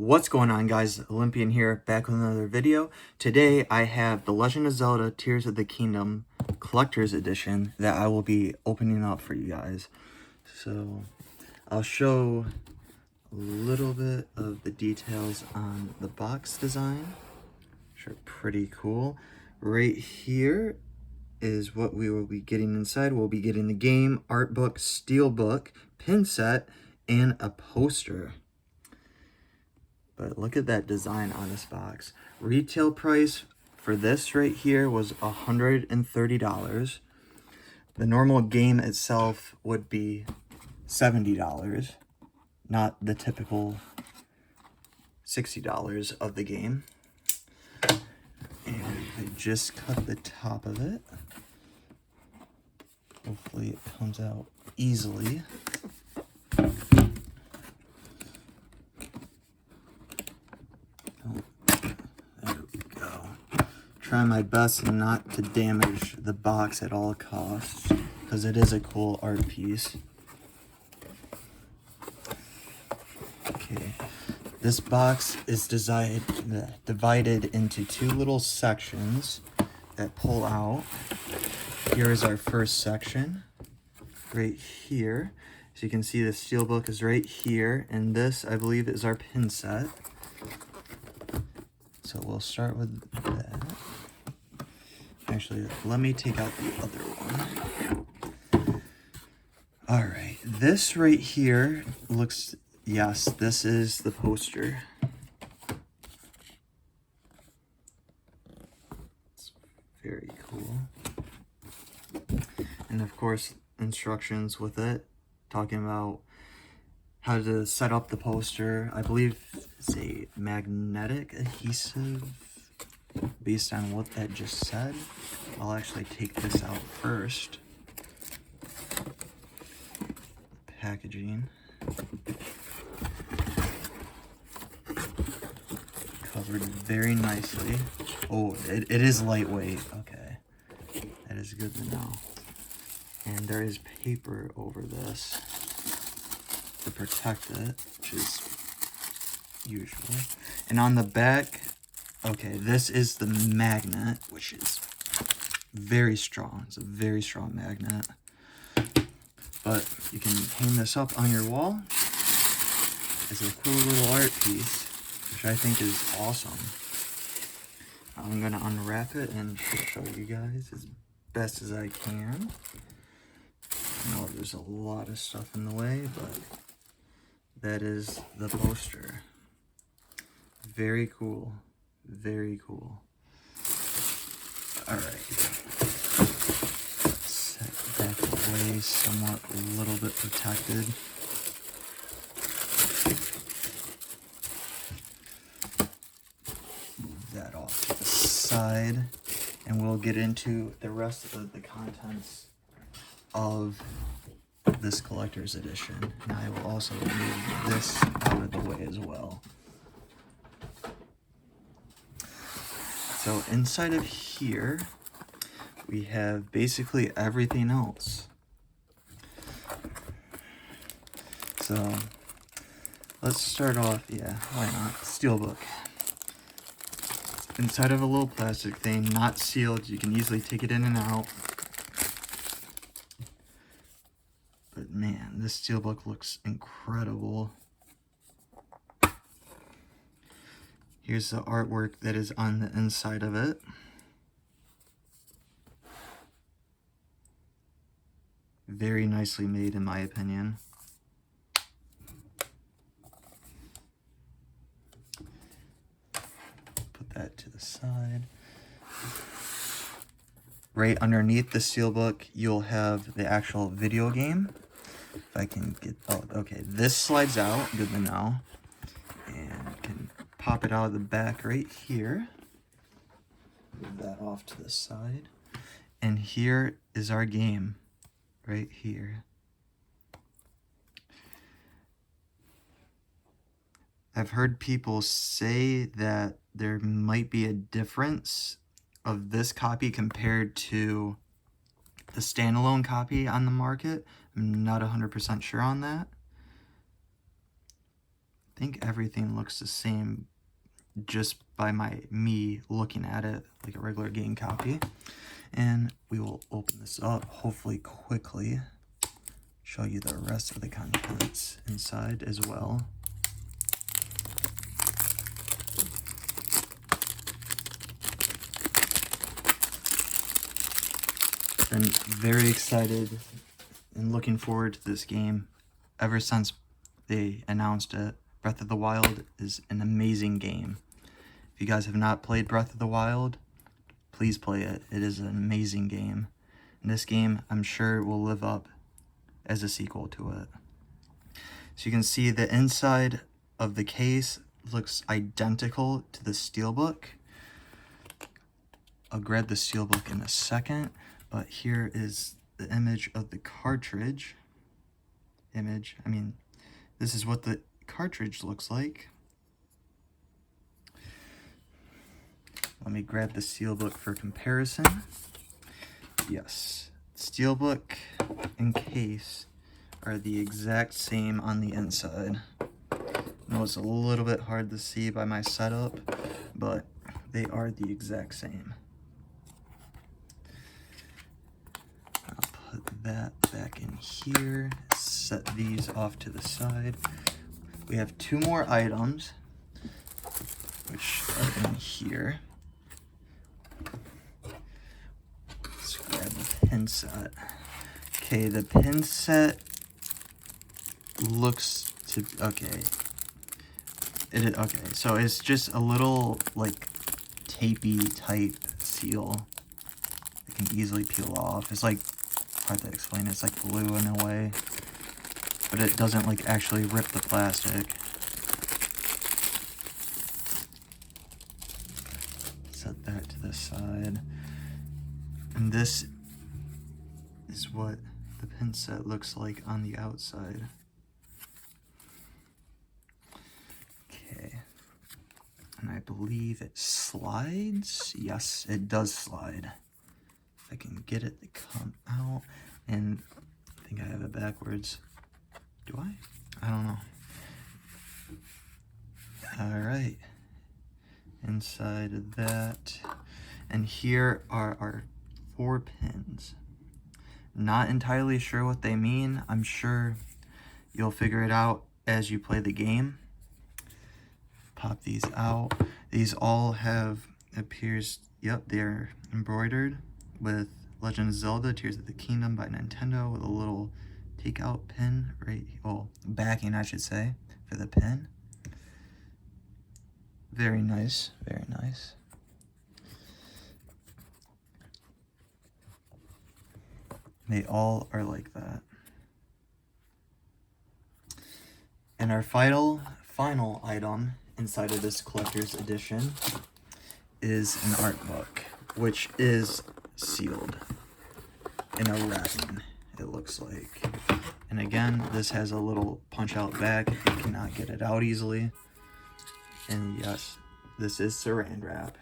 What's going on, guys? Olympian here, back with another video. Today I have The Legend of Zelda Tears of the Kingdom Collector's Edition that I will be opening up for you guys. So I'll show a little bit of the details on the box design, which are pretty cool. Right here is what we will be getting inside. We'll be getting the game, art book, steel book, pin set, and a poster. But look at that design on this box. Retail price for this right here was $130. The normal game itself would be $70, not the typical $60 of the game. And I just cut the top of it. Hopefully it comes out easily. Try my best not to damage the box at all costs, because it is a cool art piece. Okay, this box is divided into two little sections that pull out. Here is our first section, right here. So you can see the steelbook is right here, and this, I believe, is our pin set. So we'll start with that. Actually, let me take out the other one. All right, this right here looks, yes, this is the poster. It's very cool. And of course, instructions with it, talking about how to set up the poster. I believe it's a magnetic adhesive. Based on what that just said, I'll actually take this out first. Packaging. Covered very nicely. Oh, it is lightweight. Okay. That is good to know. And there is paper over this to protect it, which is usual. And on the back, okay, this is the magnet, which is very strong. It's a very strong magnet. But you can hang this up on your wall. It's a cool little art piece, which I think is awesome. I'm going to unwrap it and show you guys as best as I can. I know there's a lot of stuff in the way, but that is the poster. Very cool. Very cool. Alright. Set that away somewhat a little bit protected. Move that off to the side. And we'll get into the rest of the contents of this collector's edition. And I will also move this out of the way as well. So inside of here, we have basically everything else. So let's start off, yeah, why not? Steelbook. Inside of a little plastic thing, not sealed. You can easily take it in and out. But man, this steelbook looks incredible. Here's the artwork that is on the inside of it. Very nicely made, in my opinion. Put that to the side. Right underneath the steelbook, you'll have the actual video game. If I can get, oh, okay, this slides out, good to know. And can pop it out of the back right here. Move that off to the side. And here is our game, right here. I've heard people say that there might be a difference of this copy compared to the standalone copy on the market. I'm not 100% sure on that. think everything looks the same just by me looking at it like a regular game copy. And we will open this up, hopefully quickly, show you the rest of the contents inside as well. Been very excited and looking forward to this game ever since they announced it. Breath of the Wild is an amazing game. If you guys have not played Breath of the Wild, please play it. It is an amazing game. And this game, I'm sure, will live up as a sequel to it. So you can see the inside of the case looks identical to the steelbook. I'll grab the steelbook in a second, but here is the image of the cartridge. This is what the cartridge looks like. Let me grab the steelbook for comparison. Yes, steelbook and case are the exact same on the inside. I know it's a little bit hard to see by my setup, but they are the exact same. I'll put that back in here, set these off to the side. We have 2 more items, which are in here. Let's grab the pin set. Okay, the pin set looks to, okay, so it's just a little like tapey type seal that can easily peel off. It's like, hard to explain, it's like glue in a way, but it doesn't like actually rip the plastic. Set that to the side. And this is what the pin set looks like on the outside. Okay. And I believe it slides. Yes, it does slide. If I can get it to come out. And I think I have it backwards. Do I? I don't know. Alright. Inside of that. And here are our 4 pins. Not entirely sure what they mean. I'm sure you'll figure it out as you play the game. Pop these out. These all have, yep, they're embroidered with Legend of Zelda Tears of the Kingdom by Nintendo with a little takeout pin, backing I should say, for the pin. Very nice, very nice. They all are like that. And our final item inside of this collector's edition is an art book, which is sealed in a wrapping, it looks like. And again, this has a little punch out back if you cannot get it out easily. And yes, this is saran wrap.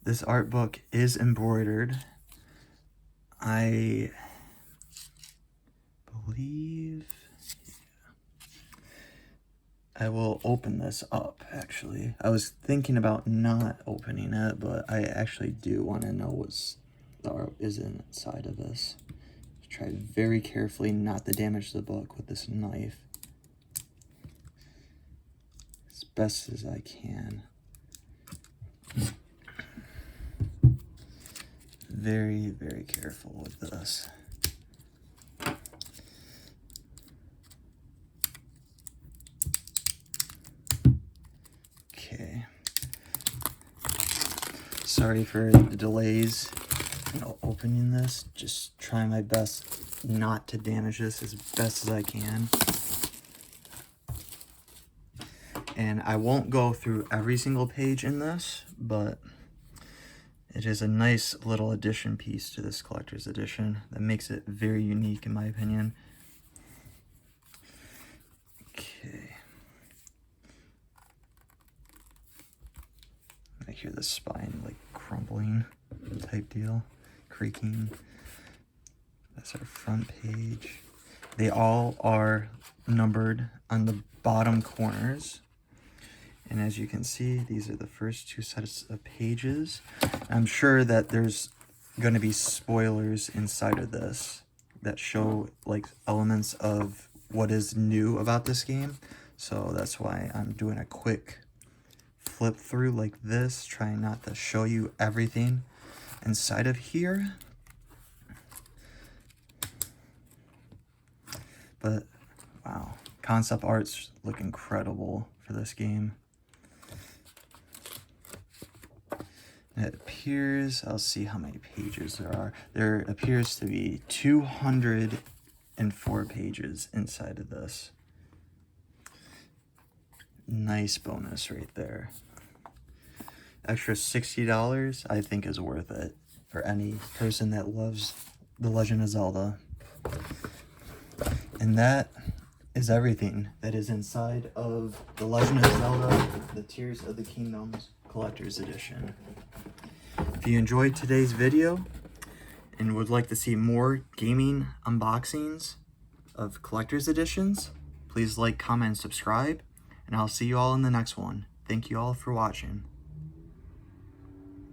This art book is embroidered. I believe I will open this up, actually. I was thinking about not opening it, but I actually do want to know what is inside of this. Try very carefully not to damage the book with this knife as best as I can. Very, very careful with this. Okay. Sorry for the delays in opening this. Just trying my best not to damage this as best as I can. And I won't go through every single page in this, but it is a nice little addition piece to this collector's edition that makes it very unique in my opinion. Okay. I hear the spine like crumbling type deal, creaking. That's our front page. They all are numbered on the bottom corners. And as you can see, these are the first two sets of pages. I'm sure that there's going to be spoilers inside of this that show like elements of what is new about this game. So that's why I'm doing a quick flip through like this, trying not to show you everything inside of here. But wow, concept arts look incredible for this game. It appears, I'll see how many pages there are. There appears to be 204 pages inside of this. Nice bonus right there. Extra $60 I think is worth it for any person that loves The Legend of Zelda. And that is everything that is inside of The Legend of Zelda, The Tears of the Kingdoms Collector's Edition. If you enjoyed today's video and would like to see more gaming unboxings of collector's editions, please like, comment, and subscribe, and I'll see you all in the next one. Thank you all for watching.